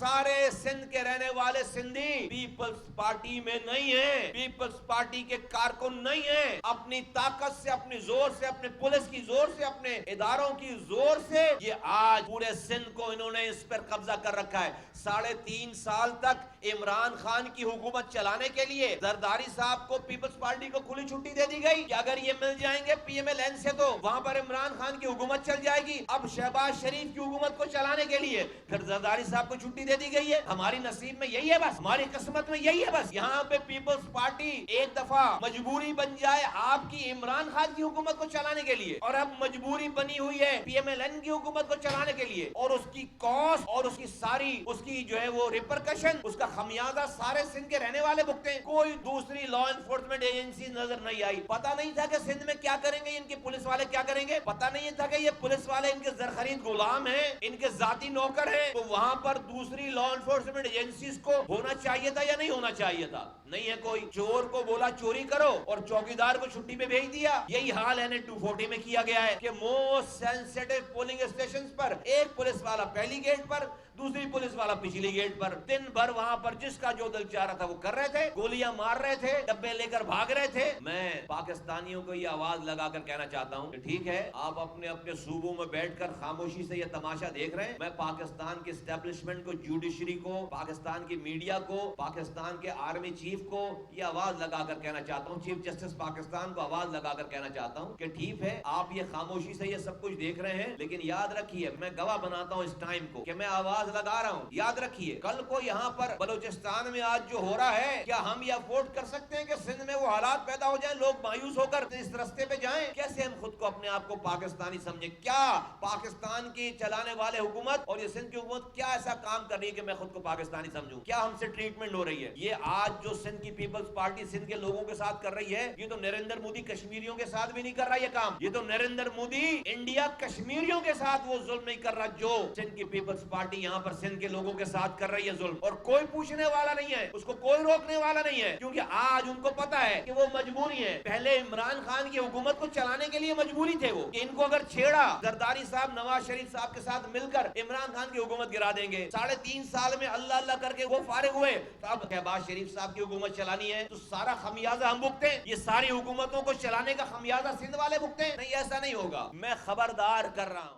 سارے سندھ کے رہنے والے سندھی پیپلز پارٹی میں نہیں ہیں، پیپلز پارٹی کے کارکن نہیں ہیں۔ اپنی طاقت سے، اپنی زور سے، اپنے پولیس کی زور سے، اپنے اداروں کی زور سے یہ آج پورے سندھ کو انہوں نے اس پر قبضہ کر رکھا ہے۔ 3.5 سال تک عمران خان کی حکومت چلانے کے لیے زرداری صاحب کو پیپلز پارٹی کو کھلی چھٹی دے دی گئی کہ اگر یہ مل جائیں گے پی ایم ایل این سے تو وہاں پر عمران خان کی حکومت چل جائے گی۔ اب شہباز شریف کی حکومت کو چلانے کے لیے پھر زرداری صاحب کو چھٹی دے دی گئی ہے۔ ہماری نصیب میں یہی ہے، بس ہماری قسمت میں یہی ہے۔ بس یہاں پہ پیپلز پارٹی ایک دفعہ مجبوری بن جائے آپ کی عمران خان کی حکومت کو چلانے کے لیے، اور اب مجبوری بنی ہوئی ہے پی ایم ایل این کی حکومت کو چلانے کے لیے، اور اس کی کاسٹ اور اس کی ساری اس کی جو ہے وہ ریپرکشن، اس کا خمیازہ سارے سندھ کے رہنے والے بھگتے ہیں۔ کوئی دوسری لا انفورسمنٹ ایجنسی نظر نہیں آئی۔ پتہ نہیں تھا کہ سندھ میں کیا کریں گے ان کے پولیس والے، کیا کریں گے پتہ نہیں تھا کہ یہ پولیس والے ان کے زرخرید غلام ہیں، ان کے ذاتی نوکر ہیں۔ تو وہاں پر دوسری لا انفورسمنٹ ایجنسیز کو ہونا چاہیے تھا یا نہیں ہونا چاہیے تھا؟ نہیں ہے کوئی۔ چور کو بولا چوری کرو اور چوکیدار کو چھٹی پہ بھیج دیا۔ یہی حال ہے 240 میں کیا گیا ہے کہ موسٹ سینسیٹیو پولنگ اسٹیشنز پر ایک پولیس والا پہلی گیٹ پر، دوسری پولیس والا پچھلی گیٹ پر، دن بھر وہاں پر جس کا جو دل چاہ رہا تھا وہ کر رہے تھے، گولیاں مار رہے تھے، ڈبے لے کر بھاگ رہے تھے۔ میں پاکستانیوں کو یہ آواز لگا کر کہنا چاہتا ہوں کہ ٹھیک ہے، آپ اپنے اپنے صوبوں میں بیٹھ کر خاموشی سے یہ تماشا دیکھ رہے ہیں۔ میں پاکستان کے اسٹیبلشمنٹ کو، جوڈیشری کو، پاکستان کی میڈیا کو، پاکستان کے آرمی چیف کو یہ آواز لگا کر کہنا چاہتا ہوں، چیف جسٹس پاکستان کو آواز لگا کر کہنا چاہتا ہوں کہ ٹھیک ہے، آپ یہ خاموشی سے یہ سب کچھ دیکھ رہے ہیں، لیکن یاد رکھیے، میں گواہ بناتا ہوں اس ٹائم کو کہ میں آواز لگا رہا ہوں۔ یاد رکھیے، کل کو یہاں پر بلوچستان میں آج جو ہو رہا ہے، کیا ہم یہ افورڈ کر سکتے ہیں کہ سندھ میں وہ حالات پیدا ہو جائیں، لوگ مایوس ہو کر اس رستے پہ جائیں؟ کیسے ہم خود کو، اپنے آپ کو پاکستانی سمجھیں؟ کیا پاکستان کی چلانے والے حکومت اور یہ سندھ کی حکومت کیا ایسا کام کر رہی ہے کہ میں خود کو پاکستانی سمجھوں؟ کیا ہم سے ٹریٹمنٹ ہو رہی ہے؟ یہ آج جو سندھ کی پیپلز پارٹی سندھ کے لوگوں کے ساتھ کر رہی ہے، یہ تو نریندر مودی کشمیریوں کے ساتھ بھی نہیں کر رہا یہ کام۔ یہ تو نریندر مودی انڈیا کشمیریوں کے ساتھ وہ ظلم نہیں کر رہا جو سندھ کی پیپلز پارٹی یہاں پر سندھ کے لوگوں کے ساتھ کر رہی ہے ظلم، اور کوئی پوچھنے والا نہیں ہے، اس کو کوئی روکنے والا نہیں ہے، کیونکہ آج ان کو پتا ہے کہ وہ مجبوری ہے۔ پہلے عمران خان کی حکومت کو چلانے کے لیے مجبوری تھے وہ کہ ان کو اگر چھیڑا، زرداری صاحب نواز شریف صاحب کے ساتھ مل کر عمران خان کی حکومت گرا دیں گے۔ 3.5 سال میں اللہ اللہ کر کے وہ فارغ ہوئے، تو اب شہباز شریف صاحب کی حکومت چلانی ہے تو سارا خمیازہ ہم بھگتے ہیں؟ یہ ساری حکومتوں کو چلانے کا خمیازہ سندھ والے بھگتے ہیں؟ نہیں، ایسا نہیں ہوگا۔ میں خبردار کر رہا ہوں۔